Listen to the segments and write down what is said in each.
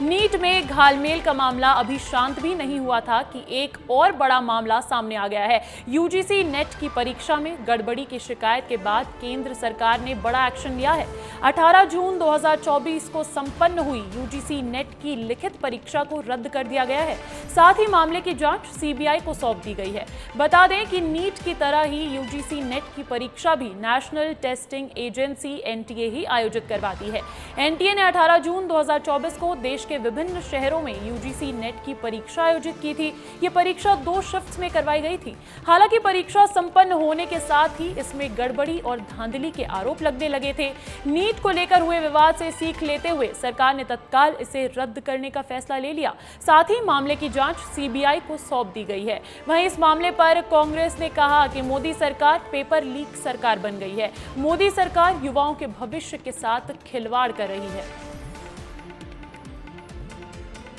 NEET में घालमेल का मामला अभी शांत भी नहीं हुआ था कि एक और बड़ा मामला सामने आ गया है। यूजीसी नेट की परीक्षा में गड़बड़ी की शिकायत के बाद केंद्र सरकार ने बड़ा एक्शन लिया है। 18 जून 2024 को संपन्न हुई यूजीसी नेट की लिखित परीक्षा को रद्द कर दिया गया है। साथ ही मामले की जांच सीबीआई को सौंप दी गई है। बता दें कि नीट की तरह ही यूजीसी नेट की परीक्षा भी नेशनल टेस्टिंग एजेंसी एनटीए ही आयोजित करवाती है। एनटीए ने 18 जून 2024 को देश के विभिन्न शहरों में यूजीसी नेट की परीक्षा आयोजित की थी। ये परीक्षा 2 शिफ्ट्स में करवाई गई थी। हालांकि परीक्षा संपन्न होने के साथ ही इसमें गड़बड़ी और धांधली के आरोप लगने लगे थे। नीट को लेकर हुए विवाद से सीख लेते हुए सरकार ने तत्काल इसे रद्द करने का फैसला ले लिया। साथ ही मामले की जांच सीबीआई को सौंप दी गई है। वहीं इस मामले पर कांग्रेस ने कहा कि मोदी सरकार पेपर लीक सरकार बन गई है। मोदी सरकार युवाओं के भविष्य के साथ खिलवाड़ कर रही है।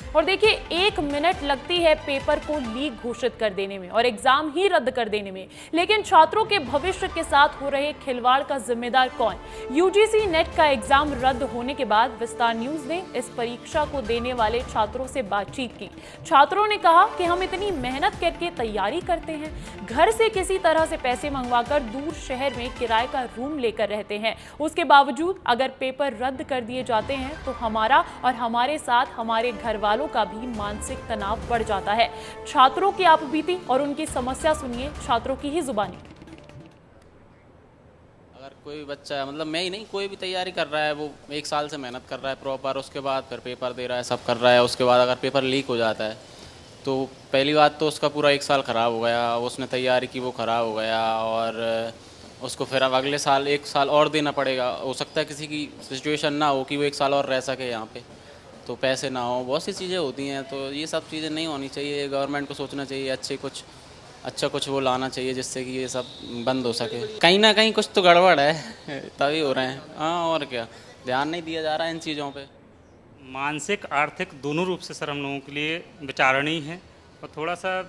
और देखिए, 1 मिनट लगती है पेपर को लीक घोषित कर देने में और एग्जाम ही रद्द कर देने में, लेकिन छात्रों के भविष्य के साथ हो रहे खिलवाड़ का जिम्मेदार कौन? यूजीसी नेट का एग्जाम रद्द होने के बाद विस्तार न्यूज ने इस परीक्षा को देने वाले छात्रों से बातचीत की। छात्रों ने कहा कि हम इतनी मेहनत करके तैयारी करते हैं, घर से किसी तरह से पैसे मंगवाकर दूर शहर में किराए का रूम लेकर रहते हैं, उसके बावजूद अगर पेपर रद्द कर दिए जाते हैं तो हमारा और हमारे साथ हमारे घर वालों का भी मानसिक तनाव बढ़ जाता है। छात्रों की आप बीती और उनकी समस्या सुनिए छात्रों की ही जुबानी। अगर कोई बच्चा, मतलब मैं ही नहीं, कोई भी तैयारी कर रहा है, वो 1 साल से मेहनत कर रहा है प्रॉपर, उसके बाद फिर पेपर दे रहा है, सब कर रहा है, उसके बाद अगर पेपर लीक हो जाता है तो पहली बात तो उसका पूरा 1 साल ख़राब हो गया, उसने तैयारी की वो ख़राब हो गया, और उसको फिर अब अगले साल 1 साल और देना पड़ेगा। हो सकता है किसी की सिचुएशन ना हो कि वो 1 साल और रह सके यहाँ पे, तो पैसे ना हो, बहुत सी चीज़ें होती हैं। तो ये सब चीज़ें नहीं होनी चाहिए। गवर्नमेंट को सोचना चाहिए, अच्छा कुछ वो लाना चाहिए जिससे कि ये सब बंद हो सके। कहीं ना कहीं कुछ तो गड़बड़ है तभी हो रहे हैं। हाँ, और क्या, ध्यान नहीं दिया जा रहा है इन चीज़ों पे। मानसिक आर्थिक दोनों रूप से सर हम लोगों के लिए विचारणीय है, और थोड़ा सा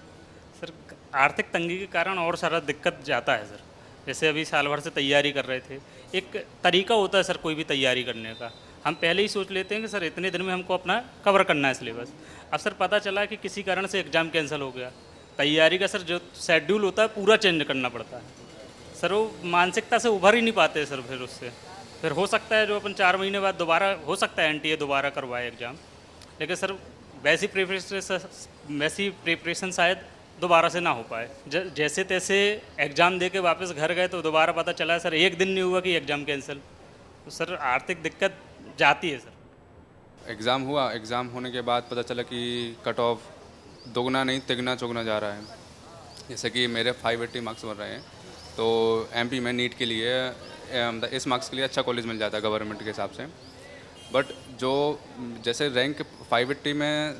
सर आर्थिक तंगी के कारण और सारा दिक्कत जाता है सर। जैसे अभी साल भर से तैयारी कर रहे थे, एक तरीका होता है सर कोई भी तैयारी करने का। हम पहले ही सोच लेते हैं कि सर इतने दिन में हमको अपना कवर करना है सिलेबस। अब सर पता चला कि किसी कारण से एग्ज़ाम कैंसिल हो गया, तैयारी का सर जो शेड्यूल होता है पूरा चेंज करना पड़ता है सर। वो मानसिकता से उभर ही नहीं पाते सर। फिर उससे फिर हो सकता है जो अपन 4 महीने बाद दोबारा हो सकता है एनटीए दोबारा करवाए एग्ज़ाम, लेकिन सर वैसी प्रिपरेशन शायद दोबारा से ना हो पाए। जैसे तैसे एग्ज़ाम दे के वापस घर गए तो दोबारा पता चला सर 1 दिन नहीं हुआ कि एग्ज़ाम कैंसिल। तो सर आर्थिक दिक्कत जाती है सर। एग्ज़ाम हुआ, एग्ज़ाम होने के बाद पता चला कि कट ऑफ दोगुना नहीं तिगना चौगुना जा रहा है। जैसे कि मेरे 580 मार्क्स बन रहे हैं, तो एमपी में नीट के लिए इस मार्क्स के लिए अच्छा कॉलेज मिल जाता है गवर्नमेंट के हिसाब से। बट जो जैसे रैंक 580 में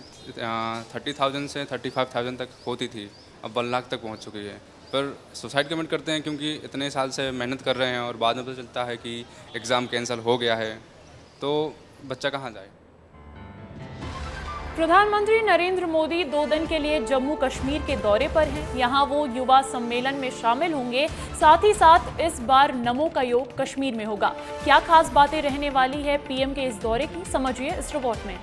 30,000 से 35,000 तक होती थी, अब 1 लाख तक पहुंच चुकी है। पर सुसाइड कमिट करते हैं क्योंकि इतने साल से मेहनत कर रहे हैं और बाद में पता चलता है कि एग्ज़ाम कैंसिल हो गया है, तो बच्चा कहाँ जाए। प्रधानमंत्री नरेंद्र मोदी 2 दिन के लिए जम्मू कश्मीर के दौरे पर हैं। यहाँ वो युवा सम्मेलन में शामिल होंगे। साथ ही साथ इस बार नमो का योग कश्मीर में होगा। क्या खास बातें रहने वाली है पीएम के इस दौरे की, समझिए इस रिपोर्ट में।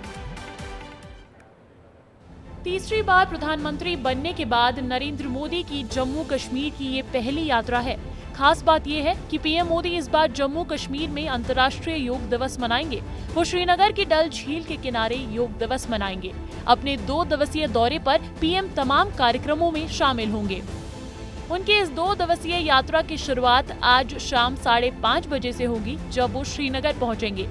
तीसरी बार प्रधानमंत्री बनने के बाद नरेंद्र मोदी की जम्मू कश्मीर की ये पहली यात्रा है। खास बात यह है कि पीएम मोदी इस बार जम्मू कश्मीर में अंतर्राष्ट्रीय योग दिवस मनाएंगे। वो श्रीनगर की डल झील के किनारे योग दिवस मनाएंगे। अपने 2 दिवसीय दौरे पर पीएम तमाम कार्यक्रमों में शामिल होंगे। उनके इस 2 दिवसीय यात्रा की शुरुआत आज शाम 5:30 बजे से होगी, जब वो श्रीनगर पहुंचेंगे।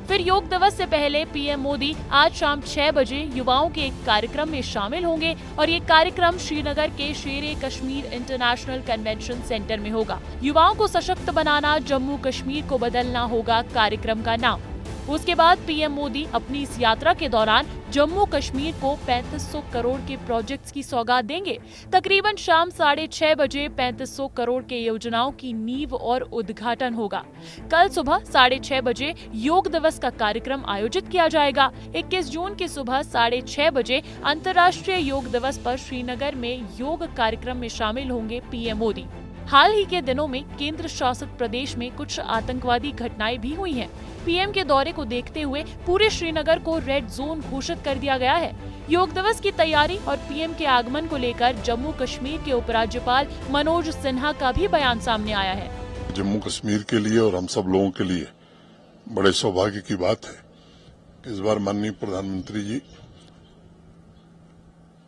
फिर योग दिवस से पहले पीएम मोदी आज शाम 6 बजे युवाओं के एक कार्यक्रम में शामिल होंगे और ये कार्यक्रम श्रीनगर के शेरे कश्मीर इंटरनेशनल कन्वेंशन सेंटर में होगा। युवाओं को सशक्त बनाना, जम्मू कश्मीर को बदलना होगा कार्यक्रम का नाम। उसके बाद पीएम मोदी अपनी इस यात्रा के दौरान जम्मू कश्मीर को 3500 करोड़ के प्रोजेक्ट्स की सौगात देंगे। तकरीबन शाम 6:30 बजे 3500 करोड़ के योजनाओं की नींव और उद्घाटन होगा। कल सुबह 6:30 बजे योग दिवस का कार्यक्रम आयोजित किया जाएगा। 21 जून की सुबह 6:30 बजे अंतर्राष्ट्रीय योग दिवस पर श्रीनगर में योग कार्यक्रम में शामिल होंगे पीएम मोदी। हाल ही के दिनों में केंद्र शासित प्रदेश में कुछ आतंकवादी घटनाएं भी हुई हैं। पीएम के दौरे को देखते हुए पूरे श्रीनगर को रेड जोन घोषित कर दिया गया है। योग दिवस की तैयारी और पीएम के आगमन को लेकर जम्मू कश्मीर के उपराज्यपाल मनोज सिन्हा का भी बयान सामने आया है। जम्मू कश्मीर के लिए और हम सब लोगों के लिए बड़े सौभाग्य की बात है कि इस बार माननीय प्रधानमंत्री जी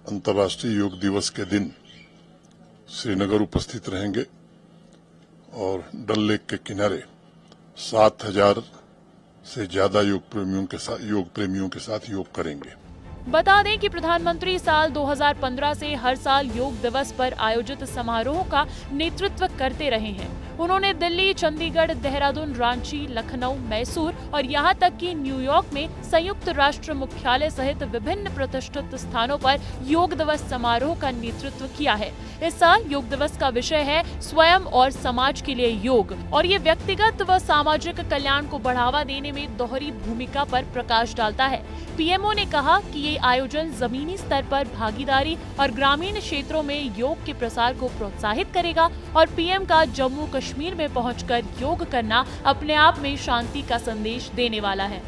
अंतर्राष्ट्रीय योग दिवस के दिन श्रीनगर उपस्थित रहेंगे और डल लेक के किनारे 7,000 से ज्यादा योग प्रेमियों के साथ योग करेंगे। बता दें कि प्रधानमंत्री साल 2015 से हर साल योग दिवस पर आयोजित समारोह का नेतृत्व करते रहे हैं। उन्होंने दिल्ली, चंडीगढ़, देहरादून, रांची, लखनऊ, मैसूर और यहां तक कि न्यूयॉर्क में संयुक्त राष्ट्र मुख्यालय सहित विभिन्न प्रतिष्ठित स्थानों पर योग दिवस समारोह का नेतृत्व किया है। इस साल योग दिवस का विषय है स्वयं और समाज के लिए योग और ये व्यक्तिगत व सामाजिक कल्याण को बढ़ावा देने में दोहरी भूमिका पर प्रकाश डालता है। पीएमओ ने कहा कि ये आयोजन जमीनी स्तर पर भागीदारी और ग्रामीण क्षेत्रों में योग के प्रसार को प्रोत्साहित करेगा और पीएम का जम्मू कश्मीर में पहुंचकर योग करना अपने आप में शांति का संदेश देने वाला है।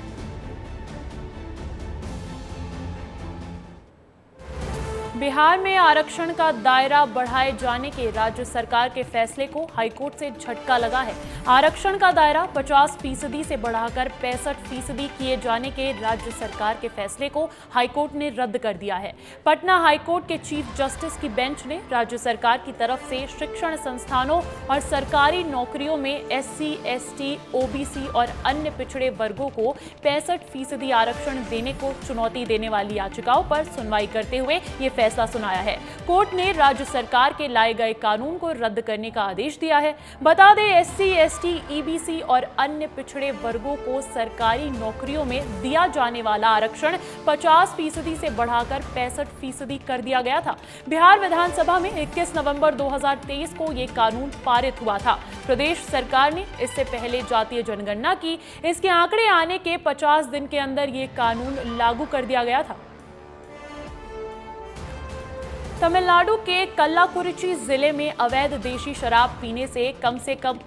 बिहार में आरक्षण का दायरा बढ़ाए जाने के राज्य सरकार के फैसले को हाईकोर्ट से झटका लगा है। आरक्षण का दायरा 50% से बढ़ाकर 65% किए जाने के राज्य सरकार के फैसले को हाईकोर्ट ने रद्द कर दिया है। पटना हाईकोर्ट के चीफ जस्टिस की बेंच ने राज्य सरकार की तरफ से शिक्षण संस्थानों और सरकारी नौकरियों में SC, ST, OBC और अन्य पिछड़े वर्गों को 65% आरक्षण देने को चुनौती देने वाली याचिकाओं पर सुनवाई करते हुए ये फैसला सुनाया है। कोर्ट ने राज्य सरकार के लाए गए कानून को रद्द करने का आदेश दिया है। बता दें SC, ST, EBC और अन्य पिछड़े वर्गों को सरकारी नौकरियों में दिया जाने वाला आरक्षण 50% से बढ़ाकर 65% कर दिया गया था। बिहार विधानसभा में 21 नवंबर 2023 को ये कानून पारित हुआ था। प्रदेश सरकार ने इससे पहले जातीय जनगणना की। इसके आंकड़े आने के 50 दिन के अंदर ये कानून लागू कर दिया गया था। तमिलनाडु के कल्लाकुरिची जिले में अवैध देशी शराब पीने से कम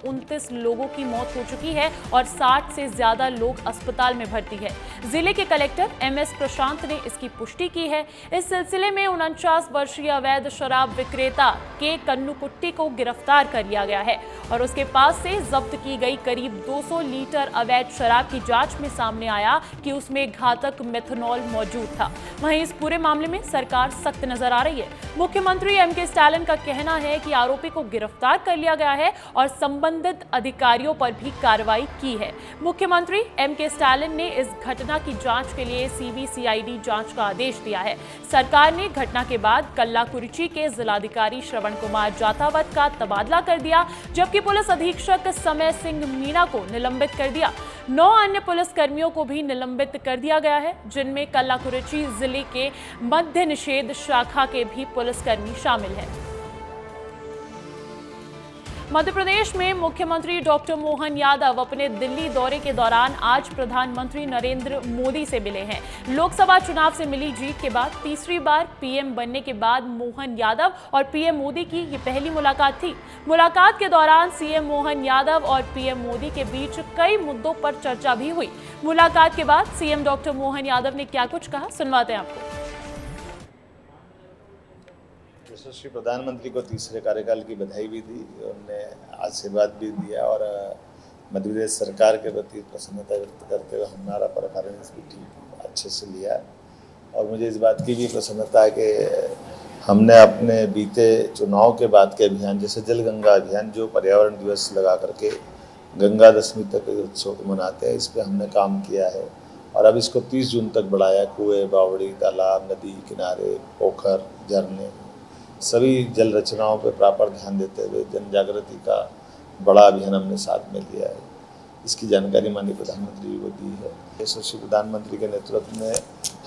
29 लोगों की मौत हो चुकी है और 60 से ज्यादा लोग अस्पताल में भर्ती है। जिले के कलेक्टर MS प्रशांत ने इसकी पुष्टि की है। इस सिलसिले में 49 वर्षीय अवैध शराब विक्रेता के कन्नुकुट्टी को गिरफ्तार कर लिया गया है और उसके पास से जब्त की गई करीब 200 लीटर अवैध शराब की जांच में सामने आया कि उसमें घातक मेथनॉल मौजूद था। वहीं इस पूरे मामले में सरकार सख्त नजर आ रही है। मुख्यमंत्री MK स्टालिन का कहना है कि आरोपी को गिरफ्तार कर लिया गया है और संबंधित अधिकारियों पर भी कार्रवाई की है। मुख्यमंत्री MK स्टालिन ने इस घटना की जांच के लिए CBCID जांच का आदेश दिया है। सरकार ने घटना के बाद कल्लाकुरिची के जिलाधिकारी श्रवण कुमार जातावत का तबादला कर दिया, जबकि पुलिस अधीक्षक समय सिंह मीणा को निलंबित कर दिया। 9 अन्य पुलिस कर्मियों को भी निलंबित कर दिया गया है, जिनमें कल्लाकुरिची जिले के मद्य निषेध शाखा के भी पुलिसकर्मी शामिल हैं। मध्य प्रदेश में मुख्यमंत्री डॉक्टर मोहन यादव अपने दिल्ली दौरे के दौरान आज प्रधानमंत्री नरेंद्र मोदी से मिले हैं। लोकसभा चुनाव से मिली जीत के बाद तीसरी बार पीएम बनने के बाद मोहन यादव और पीएम मोदी की ये पहली मुलाकात थी। मुलाकात के दौरान सीएम मोहन यादव और पीएम मोदी के बीच कई मुद्दों पर चर्चा भी हुई। मुलाकात के बाद सीएम डॉक्टर मोहन यादव ने क्या कुछ कहा, सुनवाते हैं आपको। यशस्वी प्रधानमंत्री को तीसरे कार्यकाल की बधाई भी दी, उन्होंने आशीर्वाद भी दिया और मध्य प्रदेश सरकार के प्रति प्रसन्नता व्यक्त करते हुए हमारा परफॉर्मेंस भी ठीक अच्छे से लिया। और मुझे इस बात की भी प्रसन्नता है कि हमने अपने बीते चुनाव के बाद के अभियान जैसे जल गंगा अभियान, जो पर्यावरण दिवस लगा करके गंगा दशमी तक उत्सव को मनाते हैं, इस पर हमने काम किया है और अब इसको 30 जून तक बढ़ाया। कुएं, बावड़ी, तालाब, नदी किनारे, पोखर, झरने, सभी जल रचनाओं पर प्रॉपर ध्यान देते हुए जन जागृति का बड़ा अभियान हमने साथ में लिया है। इसकी जानकारी माननीय प्रधानमंत्री जी को दी है। यशस्वी प्रधानमंत्री के नेतृत्व में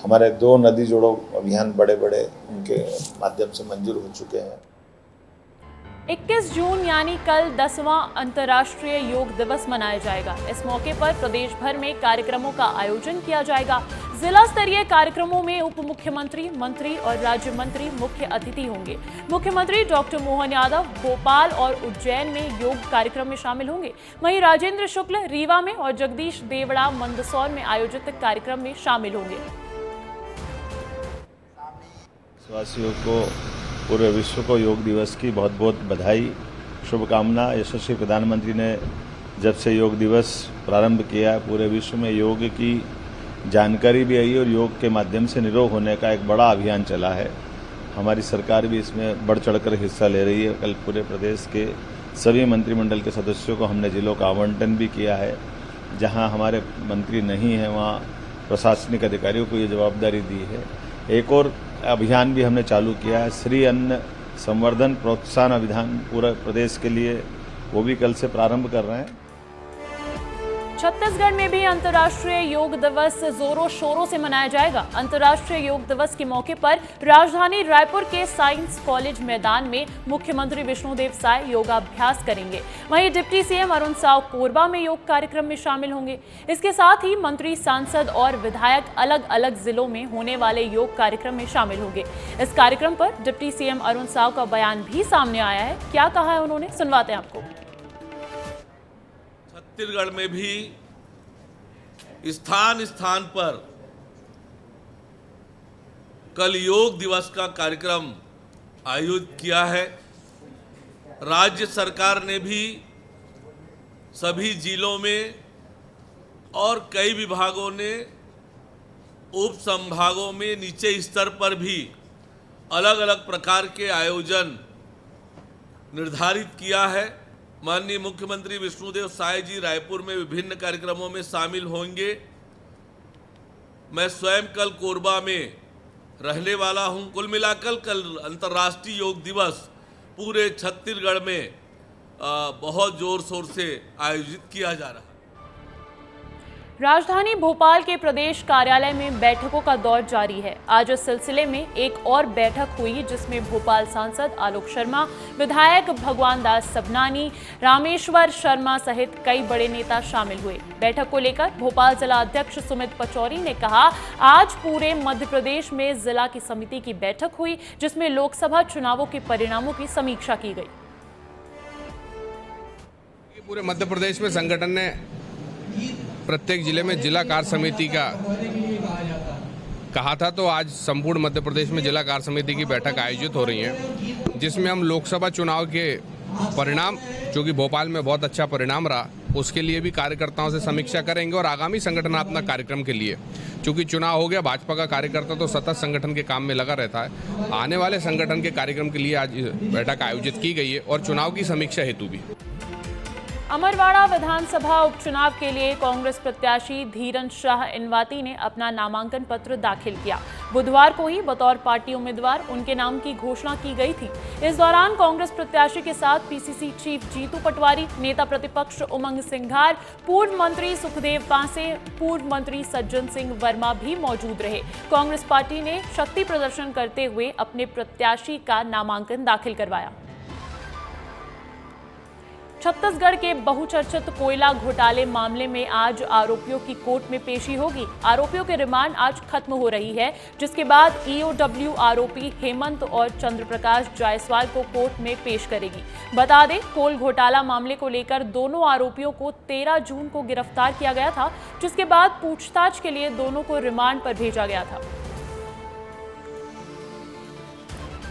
हमारे 2 नदी जोड़ो अभियान बड़े उनके माध्यम से मंजूर हो चुके हैं। 21 जून यानी कल 10वां अंतर्राष्ट्रीय योग दिवस मनाया जाएगा। इस मौके पर प्रदेश भर में कार्यक्रमों का आयोजन किया जाएगा। जिला स्तरीय कार्यक्रमों में उप मुख्यमंत्री, मंत्री और राज्य मंत्री मुख्य अतिथि होंगे। मुख्यमंत्री डॉक्टर मोहन यादव भोपाल और उज्जैन में योग कार्यक्रम में शामिल होंगे। वहीं राजेंद्र शुक्ल रीवा में और जगदीश देवड़ा मंदसौर में आयोजित कार्यक्रम में शामिल होंगे। देशवासियों को, पूरे विश्व को योग दिवस की बहुत बहुत बधाई, शुभकामना। यशस्वी प्रधानमंत्री ने जब से योग दिवस प्रारंभ किया, पूरे विश्व में योग की जानकारी भी आई और योग के माध्यम से निरोग होने का एक बड़ा अभियान चला है। हमारी सरकार भी इसमें बढ़ चढ़कर हिस्सा ले रही है। कल पूरे प्रदेश के सभी मंत्रिमंडल के सदस्यों को हमने जिलों का आवंटन भी किया है। जहां हमारे मंत्री नहीं हैं वहां प्रशासनिक अधिकारियों को ये जवाबदारी दी है। एक और अभियान भी हमने चालू किया है, श्री अन्न संवर्धन प्रोत्साहन अभियान पूरे प्रदेश के लिए, वो भी कल से प्रारंभ कर रहे हैं। छत्तीसगढ़ में भी अंतर्राष्ट्रीय योग दिवस जोरों शोरों से मनाया जाएगा। अंतर्राष्ट्रीय योग दिवस के मौके पर राजधानी रायपुर के साइंस कॉलेज मैदान में मुख्यमंत्री विष्णुदेव साय योगाभ्यास करेंगे। वहीं डिप्टी सीएम अरुण साव कोरबा में योग कार्यक्रम में शामिल होंगे। इसके साथ ही मंत्री, सांसद और विधायक अलग अलग जिलों में होने वाले योग कार्यक्रम में शामिल होंगे। इस कार्यक्रम पर डिप्टी सीएम अरुण साव का बयान भी सामने आया है। क्या कहा है उन्होंने, सुनवाते हैं आपको। छत्तीसगढ़ में भी स्थान स्थान पर कल योग दिवस का कार्यक्रम आयोजित किया है। राज्य सरकार ने भी सभी जिलों में और कई विभागों ने उप संभागों में नीचे स्तर पर भी अलग अलग प्रकार के आयोजन निर्धारित किया है। माननीय मुख्यमंत्री विष्णुदेव साय जी रायपुर में विभिन्न कार्यक्रमों में शामिल होंगे। मैं स्वयं कल कोरबा में रहने वाला हूं। कुल मिलाकर कल अंतर्राष्ट्रीय योग दिवस पूरे छत्तीसगढ़ में बहुत जोर शोर से आयोजित किया जा रहा है। राजधानी भोपाल के प्रदेश कार्यालय में बैठकों का दौर जारी है। आज इस सिलसिले में एक और बैठक हुई जिसमें भोपाल सांसद आलोक शर्मा, विधायक भगवान दास सबनानी, रामेश्वर शर्मा सहित कई बड़े नेता शामिल हुए। बैठक को लेकर भोपाल जिला अध्यक्ष सुमित पचौरी ने कहा, आज पूरे मध्य प्रदेश में जिला की समिति की बैठक हुई जिसमें लोकसभा चुनावों के परिणामों की समीक्षा की गई। पूरे मध्य प्रदेश में संगठन ने प्रत्येक जिले में जिला कार्य समिति का कहा था, तो आज संपूर्ण मध्य प्रदेश में जिला कार्य समिति की बैठक आयोजित हो रही है जिसमें हम लोकसभा चुनाव के परिणाम, जो कि भोपाल में बहुत अच्छा परिणाम रहा, उसके लिए भी कार्यकर्ताओं से समीक्षा करेंगे और आगामी संगठनात्मक कार्यक्रम के लिए, चूंकि चुनाव हो गया, भाजपा का कार्यकर्ता तो सतत संगठन के काम में लगा रहता है, आने वाले संगठन के कार्यक्रम के लिए आज बैठक आयोजित की गई है और चुनाव की समीक्षा हेतु भी। अमरवाड़ा विधानसभा उपचुनाव के लिए कांग्रेस प्रत्याशी धीरन शाह इनवाती ने अपना नामांकन पत्र दाखिल किया। बुधवार को ही बतौर पार्टी उम्मीदवार उनके नाम की घोषणा की गई थी। इस दौरान कांग्रेस प्रत्याशी के साथ पीसीसी चीफ जीतू पटवारी, नेता प्रतिपक्ष उमंग सिंघार, पूर्व मंत्री सुखदेव पांसे, पूर्व मंत्री सज्जन सिंह वर्मा भी मौजूद रहे। कांग्रेस पार्टी ने शक्ति प्रदर्शन करते हुए अपने प्रत्याशी का नामांकन दाखिल करवाया। छत्तीसगढ़ के बहुचर्चित कोयला घोटाले मामले में आज आरोपियों की कोर्ट में पेशी होगी। आरोपियों के रिमांड आज खत्म हो रही है, जिसके बाद ईओडब्ल्यू आरोपी हेमंत और चंद्रप्रकाश जायसवाल को कोर्ट में पेश करेगी। बता दें, कोल घोटाला मामले को लेकर दोनों आरोपियों को 13 जून को गिरफ्तार किया गया था, जिसके बाद पूछताछ के लिए दोनों को रिमांड पर भेजा गया था।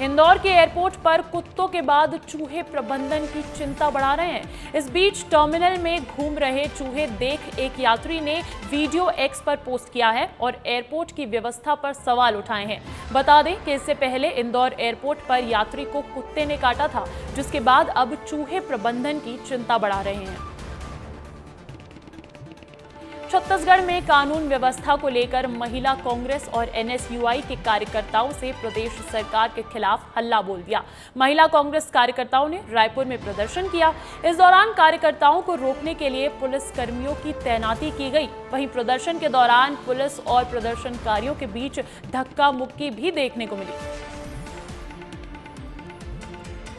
इंदौर के एयरपोर्ट पर कुत्तों के बाद चूहे प्रबंधन की चिंता बढ़ा रहे हैं। इस बीच टर्मिनल में घूम रहे चूहे देख एक यात्री ने वीडियो एक्स पर पोस्ट किया है और एयरपोर्ट की व्यवस्था पर सवाल उठाए हैं। बता दें कि इससे पहले इंदौर एयरपोर्ट पर यात्री को कुत्ते ने काटा था, जिसके बाद अब चूहे प्रबंधन की चिंता बढ़ा रहे हैं। छत्तीसगढ़ में कानून व्यवस्था को लेकर महिला कांग्रेस और एनएसयूआई के कार्यकर्ताओं से प्रदेश सरकार के खिलाफ हल्ला बोल दिया। महिला कांग्रेस कार्यकर्ताओं ने रायपुर में प्रदर्शन किया। इस दौरान कार्यकर्ताओं को रोकने के लिए पुलिस कर्मियों की तैनाती की गई। वहीं प्रदर्शन के दौरान पुलिस और प्रदर्शनकारियों के बीच धक्का मुक्की भी देखने को मिली।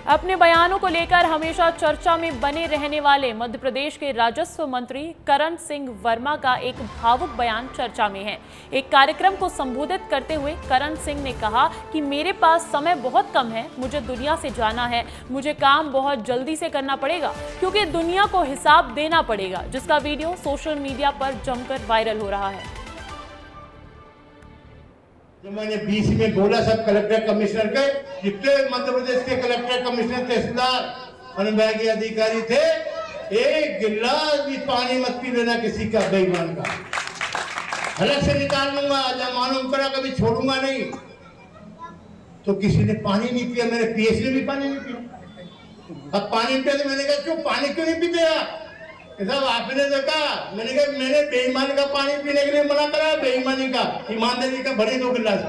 अपने बयानों को लेकर हमेशा चर्चा में बने रहने वाले मध्य प्रदेश के राजस्व मंत्री करण सिंह वर्मा का एक भावुक बयान चर्चा में है। एक कार्यक्रम को संबोधित करते हुए करण सिंह ने कहा कि मेरे पास समय बहुत कम है, मुझे दुनिया से जाना है, मुझे काम बहुत जल्दी से करना पड़ेगा क्योंकि दुनिया को हिसाब देना पड़ेगा, जिसका वीडियो सोशल मीडिया पर जमकर वायरल हो रहा है। जो मैंने बीच में बोला सब कलेक्टर कमिश्नर के, जितने मध्य प्रदेश के कलेक्टर कमिश्नर तहसीलदार अनुविभागीय अधिकारी थे, एक गिलास भी पानी मत पी लेना किसी का बेईमान का, अलग से निकाल लूंगा, जब मालूम करा कभी छोड़ूंगा नहीं। तो किसी ने पानी नहीं पिया, मैंने पीएस ने भी पानी नहीं पिया। अब पानी पिया तो मैंने कहा क्यों पानी क्यों नहीं पीते आप? साहब आपने देखा, मैंने कहा मैंने बेईमानी का पानी पीने के लिए मना करा, बेईमानी का, ईमानदारी का भरे 2 गिलास।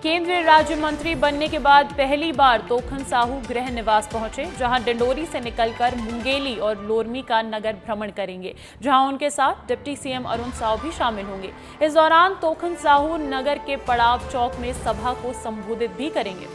केंद्रीय राज्य मंत्री बनने के बाद पहली बार तोखन साहू गृह निवास पहुंचे, जहां डिंडोरी से निकलकर मुंगेली और लोरमी का नगर भ्रमण करेंगे, जहां उनके साथ डिप्टी सीएम अरुण साव भी शामिल होंगे। इस दौरान तोखन साहू नगर के पड़ाव चौक में सभा को संबोधित भी करेंगे।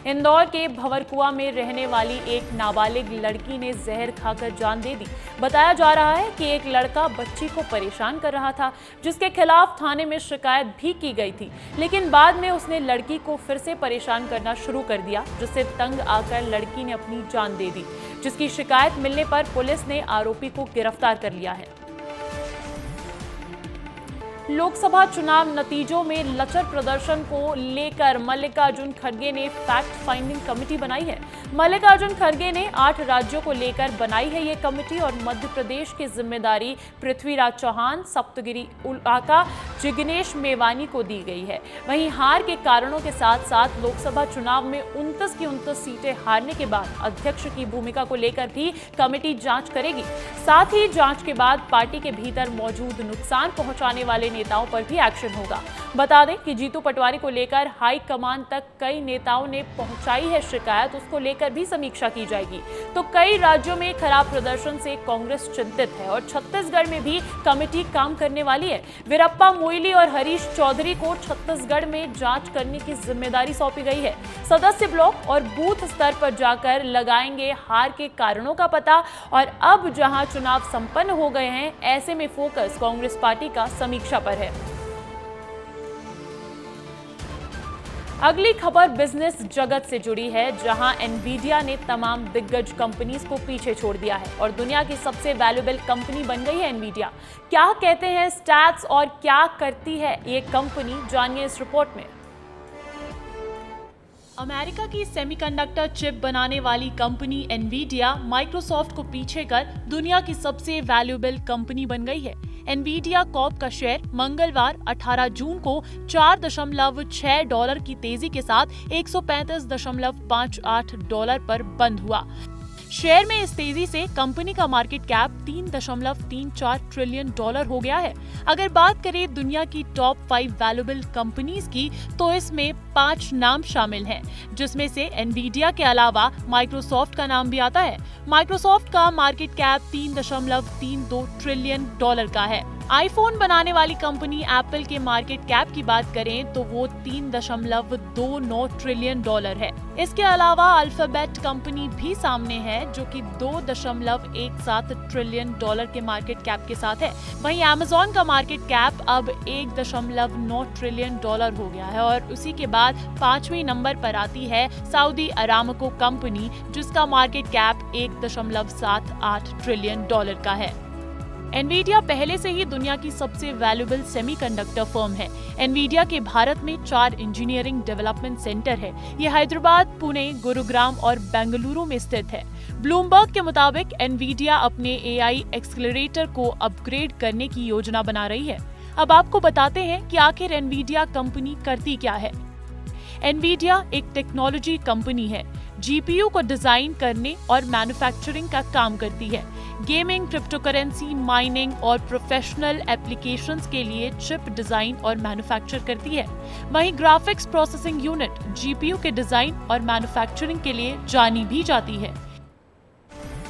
इंदौर के भंवरकुआ में रहने वाली एक नाबालिग लड़की ने जहर खाकर जान दे दी। बताया जा रहा है कि एक लड़का बच्ची को परेशान कर रहा था, जिसके खिलाफ थाने में शिकायत भी की गई थी, लेकिन बाद में उसने लड़की को फिर से परेशान करना शुरू कर दिया, जिससे तंग आकर लड़की ने अपनी जान दे दी, जिसकी शिकायत मिलने पर पुलिस ने आरोपी को गिरफ्तार कर लिया है। लोकसभा चुनाव नतीजों में लचर प्रदर्शन को लेकर मल्लिकार्जुन खड़गे ने फैक्ट फाइंडिंग कमेटी बनाई है। मल्लिकार्जुन खड़गे ने 8 राज्यों को लेकर बनाई है ये कमेटी और मध्य प्रदेश की जिम्मेदारी पृथ्वीराज चौहान, सप्तगिरी उल्लाका, जिग्नेश मेवानी को दी गई है। वहीं हार के कारणों के साथ साथ लोकसभा चुनाव में 29 की 29 सीटें हारने के बाद अध्यक्ष की भूमिका को लेकर भी कमेटी जांच करेगी। साथ ही जांच के बाद पार्टी के भीतर मौजूद नुकसान पहुंचाने वाले नेताओं पर भी एक्शन होगा। बता दें कि जीतू पटवारी को लेकर हाई कमान तक कई नेताओं ने पहुंचाई है शिकायत, उसको लेकर भी समीक्षा की जाएगी। तो कई राज्यों में खराब प्रदर्शन से कांग्रेस चिंतित है और छत्तीसगढ़ में भी कमेटी काम करने वाली है। वीरप्पा मोइली और हरीश चौधरी को छत्तीसगढ़ में जांच करने की जिम्मेदारी सौंपी गई है। सदस्य ब्लॉक और बूथ स्तर पर जाकर लगाएंगे हार के कारणों का पता और अब जहां चुनाव संपन्न हो गए हैं, ऐसे में फोकस कांग्रेस पार्टी का समीक्षा पर है। अगली खबर बिजनेस जगत से जुड़ी है, जहां एनवीडिया ने तमाम दिग्गज कंपनीज को पीछे छोड़ दिया है और दुनिया की सबसे वैल्यूएबल कंपनी बन गई है एनवीडिया। क्या कहते हैं स्टैट्स और क्या करती है ये कंपनी, जानिए इस रिपोर्ट में। अमेरिका की सेमीकंडक्टर चिप बनाने वाली कंपनी एनवीडिया माइक्रोसॉफ्ट को पीछे कर दुनिया की सबसे वैल्यूएबल कंपनी बन गई है। एनवीडिया कॉर्प का शेयर मंगलवार 18 जून को $4.6 की तेजी के साथ $135.58 पर बंद हुआ। शेयर में इस तेजी से कंपनी का मार्केट कैप $3.34 ट्रिलियन हो गया है। अगर बात करें दुनिया की टॉप 5 वैल्यूएबल कंपनीज की, तो इसमें 5 नाम शामिल हैं, जिसमें से एनवीडिया के अलावा माइक्रोसॉफ्ट का नाम भी आता है। माइक्रोसॉफ्ट का मार्केट कैप $3.32 ट्रिलियन का है। आईफोन बनाने वाली कंपनी एप्पल के मार्केट कैप की बात करें तो वो $3.29 ट्रिलियन है। इसके अलावा अल्फाबेट कंपनी भी सामने है, जो कि $2.17 ट्रिलियन के मार्केट कैप के साथ है। वहीं अमेज़न का मार्केट कैप अब $1.9 ट्रिलियन हो गया है और उसी के बाद 5वें नंबर पर आती है सऊदी अरामको कंपनी, जिसका मार्केट कैप $1.78 ट्रिलियन का है। एनवीडिया पहले से ही दुनिया की सबसे वैल्यूएबल सेमीकंडक्टर फर्म है। एनवीडिया के भारत में 4 इंजीनियरिंग डेवलपमेंट सेंटर है। ये हैदराबाद, पुणे, गुरुग्राम और बेंगलुरु में स्थित है। ब्लूमबर्ग के मुताबिक एनवीडिया अपने एआई एक्सेलरेटर को अपग्रेड करने की योजना बना रही है। अब आपको बताते हैं कि आखिर एनवीडिया कंपनी करती क्या है। एनवीडिया एक टेक्नोलॉजी कंपनी है, जीपीयू को डिजाइन करने और मैन्युफैक्चरिंग का काम करती है। गेमिंग, क्रिप्टोकरेंसी, माइनिंग और प्रोफेशनल एप्लीकेशंस के लिए चिप डिजाइन और मैन्युफैक्चर करती है। वहीं ग्राफिक्स प्रोसेसिंग यूनिट जीपीयू के डिजाइन और मैन्युफैक्चरिंग के लिए जानी भी जाती है।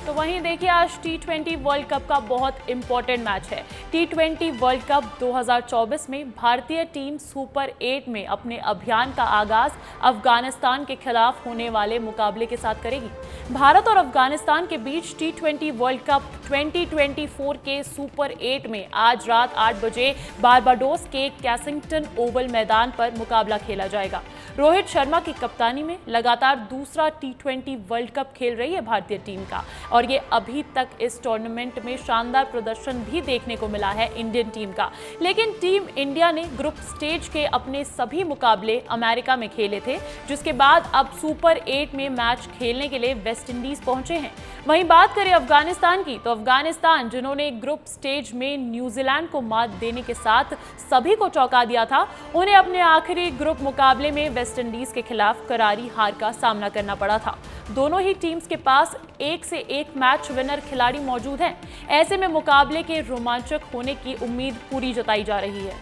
तो वहीं देखिए आज T20 वर्ल्ड कप का बहुत इंपॉर्टेंट मैच है। T20 वर्ल्ड कप 2024 में भारतीय टीम सुपर 8 में अपने अभियान का आगाज अफगानिस्तान के खिलाफ होने वाले मुकाबले के साथ करेगी। भारत और अफगानिस्तान के बीच T20 वर्ल्ड कप 2024 के सुपर 8 में आज रात 8 बजे बारबाडोस के कैसिंगटन ओवल मैदान पर मुकाबला खेला जाएगा। रोहित शर्मा की कप्तानी में लगातार दूसरा T20 वर्ल्ड कप खेल रही है भारतीय टीम का, और ये अभी तक इस टूर्नामेंट में शानदार प्रदर्शन भी देखने को मिला है इंडियन टीम का। लेकिन टीम इंडिया ने ग्रुप स्टेज के अपने सभी मुकाबले अमेरिका में खेले थे, जिसके बाद अब सुपर 8 में मैच खेलने के लिए वेस्ट इंडीज पहुंचे हैं। वहीं बात करें अफगानिस्तान की, तो अफगानिस्तान जिन्होंने ग्रुप स्टेज में न्यूजीलैंड को मात देने के साथ सभी को चौंका दिया था, उन्हें अपने आखिरी ग्रुप मुकाबले में वेस्ट इंडीज के खिलाफ करारी हार का सामना करना पड़ा था। दोनों ही टीम्स के पास एक से एक मैच विनर खिलाड़ी मौजूद हैं। ऐसे में मुकाबले के रोमांचक होने की उम्मीद पूरी जताई जा रही है।